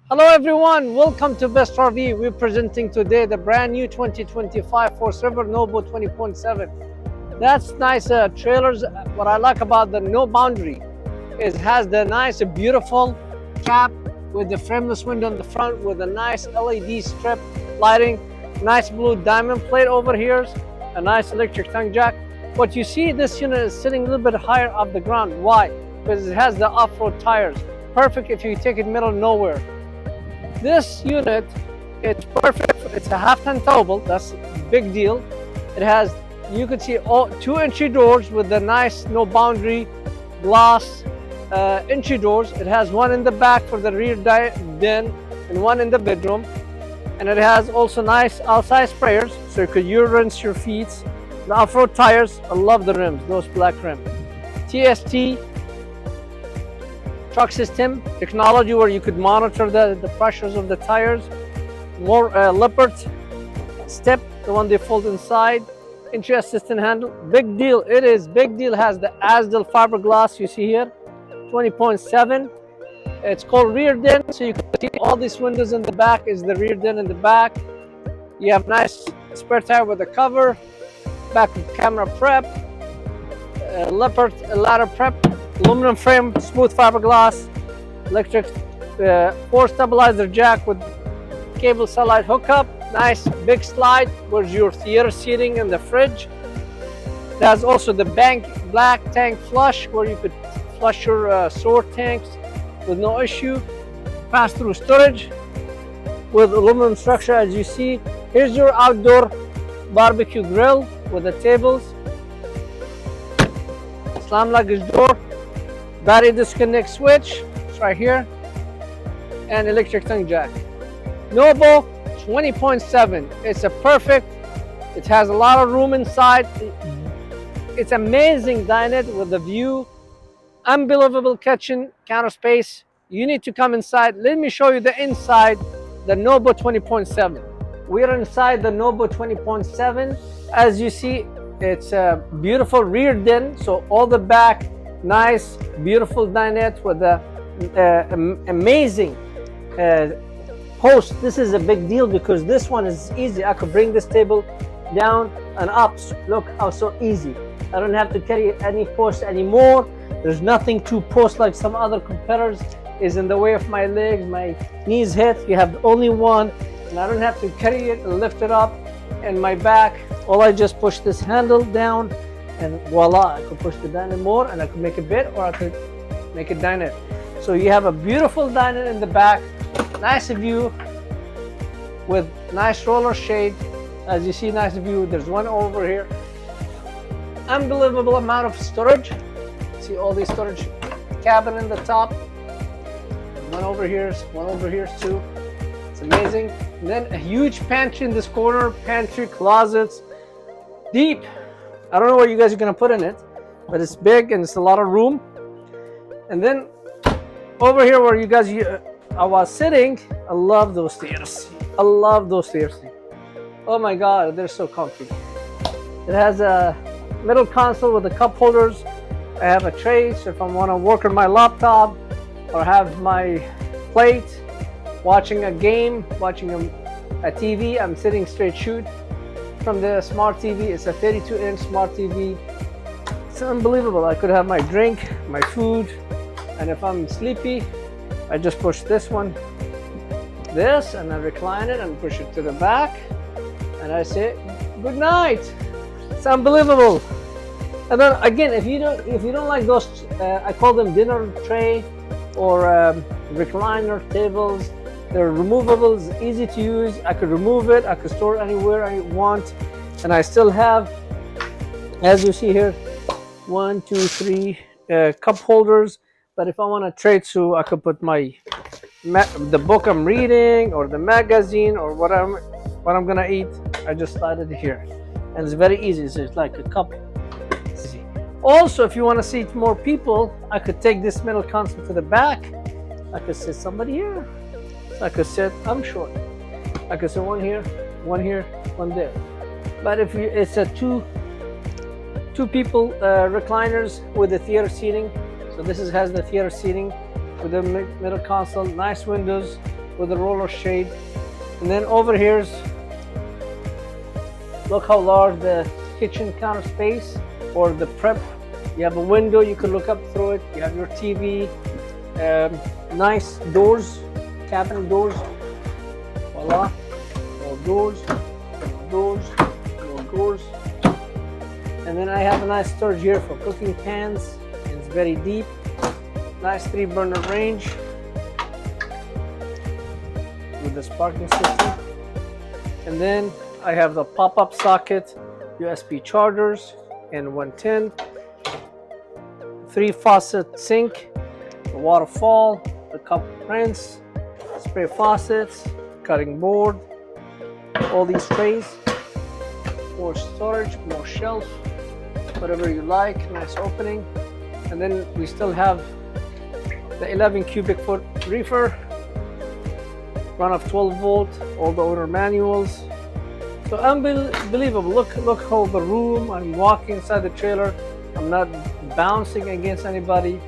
Hello everyone, welcome to Best RV. We're presenting today the brand new 2025 Force River Noble 20.7. That's nice trailers. What I like about the no boundary is it has the nice beautiful cap with the frameless window in the front with a nice LED strip lighting, nice blue diamond plate over here, a nice electric tongue jack. What you see, this unit is sitting a little bit higher off the ground. Why? Because it has the off-road tires. Perfect if you take it middle of nowhere. This unit, it's perfect. It's a half-ton towable. That's a big deal. It has, you can see, all two entry doors with the nice no boundary glass entry doors. It has one in the back for the rear den and one in the bedroom. And it has also nice outside sprayers, so you could rinse your feet. The off-road tires, I love the rims, those black rims. TST truck system technology where you could monitor the pressures of the tires. More leopard step, the one they fold inside. Entry assistant handle, big deal. It is big deal. Has the Asdel fiberglass you see here, 20.7. It's called rear den, so you can see all these windows in the back is the rear den in the back. You have nice spare tire with a cover, back camera prep, leopard ladder prep, aluminum frame, smooth fiberglass, electric 4 stabilizer jack with cable satellite hookup, nice big slide where's your theater seating and the fridge. It has also the black tank flush where you could flush your sewer tanks with no issue. Pass-through storage with aluminum structure as you see. Here's your outdoor barbecue grill with the tables. Slam luggage door. Battery disconnect switch, it's right here, and electric tongue jack. Noble 20.7, it's a perfect, it has a lot of room inside. It's amazing dinette with the view, unbelievable kitchen, counter space. You need to come inside. Let me show you the inside, the Noble 20.7. We're inside the Noble 20.7. As you see, it's a beautiful rear den, so all the back, nice, beautiful dinette with the amazing post. This is a big deal because this one is easy. I could bring this table down and up. Look how so easy. I don't have to carry any post anymore. There's nothing to post like some other competitors is in the way of my legs. My knees hit. You have only one, and I don't have to carry it and lift it up. And my back, all I just push this handle down, and voila, I could push the dinette more and I could make a bed or I could make a dinette. So you have a beautiful dinette in the back, nice view with nice roller shade. As you see, nice view. There's one over here. Unbelievable amount of storage. See all these storage cabin in the top. One over here too. It's amazing. And then a huge pantry in this corner, pantry, closets, deep. I don't know what you guys are gonna put in it, but it's big and it's a lot of room. And then over here where you guys I was sitting, I love those stairs. I love those stairs. Oh my God, they're so comfy. It has a middle console with the cup holders. I have a tray, so if I want to work on my laptop or have my plate, watching a game, watching a TV, I'm sitting straight shoot from the smart TV. It's a 32-inch smart TV. It's unbelievable. I could have my drink, my food, and if I'm sleepy, I just push this one, and I recline it and push it to the back, and I say good night. It's unbelievable. And then again, if you don't like those, I call them dinner tray or recliner tables. They're removable, it's easy to use. I could remove it, I could store it anywhere I want. And I still have, as you see here, 1, 2, 3 cup holders. But if I want to trade, so I could put the book I'm reading or the magazine or what I'm gonna eat. I just slide it here, and it's very easy. So it's like a cup. Also, if you want to seat more people, I could take this middle console to the back. I could sit somebody here. I could sit, I'm short. I could sit one here, one there. But if it's a two people recliners with the theater seating. So this has the theater seating with the middle console, nice windows, with a roller shade. And then over here's, look how large the kitchen counter space or the prep. You have a window, you can look up through it. You have your TV, nice doors, cabinet doors. Voila, more doors, more doors, more doors. And then I have a nice storage here for cooking pans. It's very deep. Nice 3-burner range with the sparking system. And then I have the pop-up socket, USB chargers, and 110. 3-faucet sink, the waterfall, the cup rinse, spray faucets, cutting board, all these trays, more storage, more shelf, whatever you like, nice opening. And then we still have the 11 cubic foot reefer, run of 12 volt, all the owner manuals. So unbelievable. Look how the room, I'm walking inside the trailer, I'm not bouncing against anybody,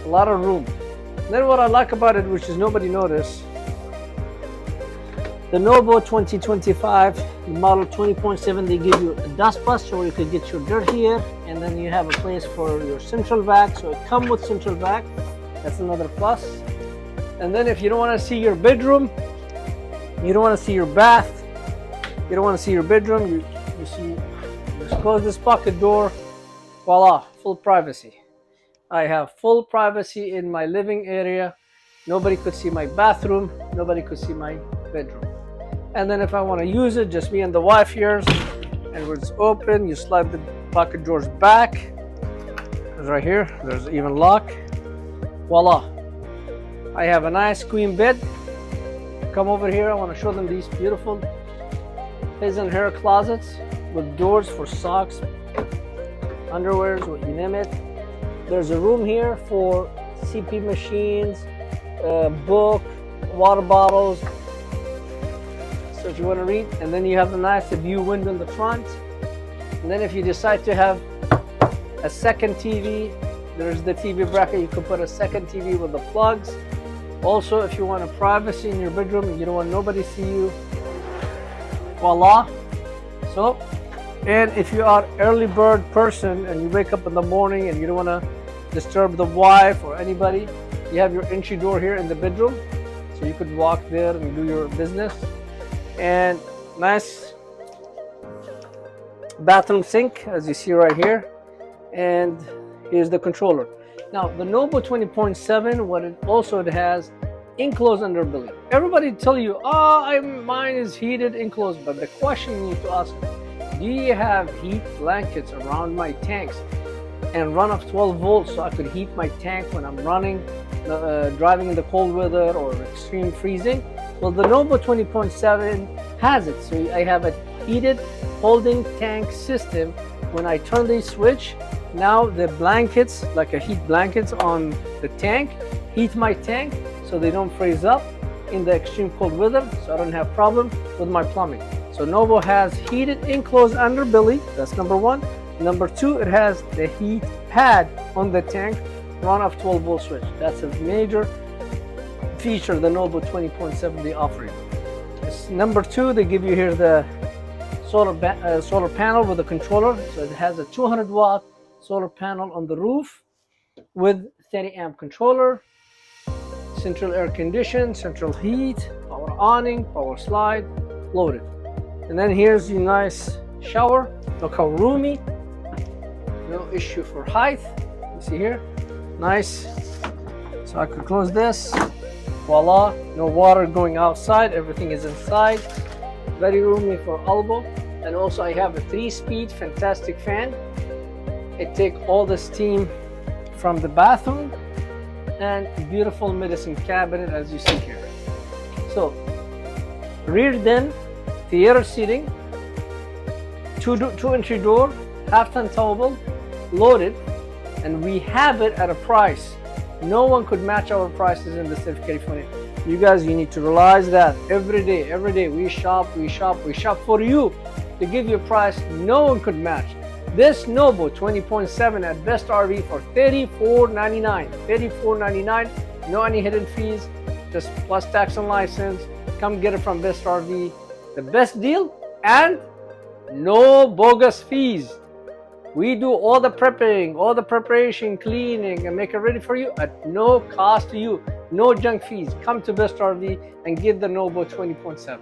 a lot of room. And then what I like about it, which is nobody noticed, the Novo 2025 model 20.7, they give you a dust buster where you could get your dirt here, and then you have a place for your central vac. So it comes with central vac. That's another plus. And then if you don't want to see your bedroom, you don't want to see your bath, you don't want to see your bedroom, you just close this pocket door. Voila, full privacy. I have full privacy in my living area. Nobody could see my bathroom. Nobody could see my bedroom. And then if I want to use it, just me and the wife here, and when it's open, you slide the pocket drawers back. It's right here. There's even lock. Voila. I have a nice queen bed. Come over here. I want to show them these beautiful his and her closets with doors for socks, underwears, what you name it. There's a room here for CP machines, book, water bottles, so if you want to read. And then you have a nice view window in the front. And then if you decide to have a second TV, there's the TV bracket. You can put a second TV with the plugs. Also, if you want a privacy in your bedroom and you don't want nobody to see you, voila. So, and if you are early bird person and you wake up in the morning and you don't want to disturb the wife or anybody, you have your entry door here in the bedroom, so you could walk there and do your business. And nice bathroom sink, as you see right here. And here's the controller. Now the Novo 20.7, what it also has, enclosed underbelly. Everybody tell you, mine is heated enclosed, but the question you need to ask, do you have heat blankets around my tanks and run of 12 volts so I could heat my tank when I'm running, driving in the cold weather or extreme freezing? Well, the Novo 20.7 has it. So I have a heated holding tank system. When I turn the switch, now the blankets, like a heat blankets on the tank, heat my tank so they don't freeze up in the extreme cold weather, so I don't have problem with my plumbing. So Novo has heated enclosed underbelly. That's number one. Number two, it has the heat pad on the tank, run off 12 volt switch. That's a major feature the Novo 20.7 they offer you. Number two, they give you here the solar panel with a controller. So it has a 200 watt solar panel on the roof with 30 amp controller, central air condition, central heat, power awning, power slide, loaded. And then here's your nice shower. Look how roomy. No issue for height. You see here, nice. So I could close this. Voila, no water going outside. Everything is inside. Very roomy for elbow. And also I have a 3-speed fantastic fan. It takes all the steam from the bathroom, and beautiful medicine cabinet as you see here. So rear den, theater seating, two entry door, half-ton towable, loaded, and we have it at a price. No one could match our prices in the state of California. You guys, you need to realize that every day we shop for you to give you a price no one could match. This Novo 20.7 at Best RV for $34.99. $34.99, no any hidden fees. just plus tax and license. Come get it from Best RV. The best deal and no bogus fees. We do all the prepping, all the preparation, cleaning, and make it ready for you at no cost to you. No junk fees. Come to Best RV and get the NB20.7.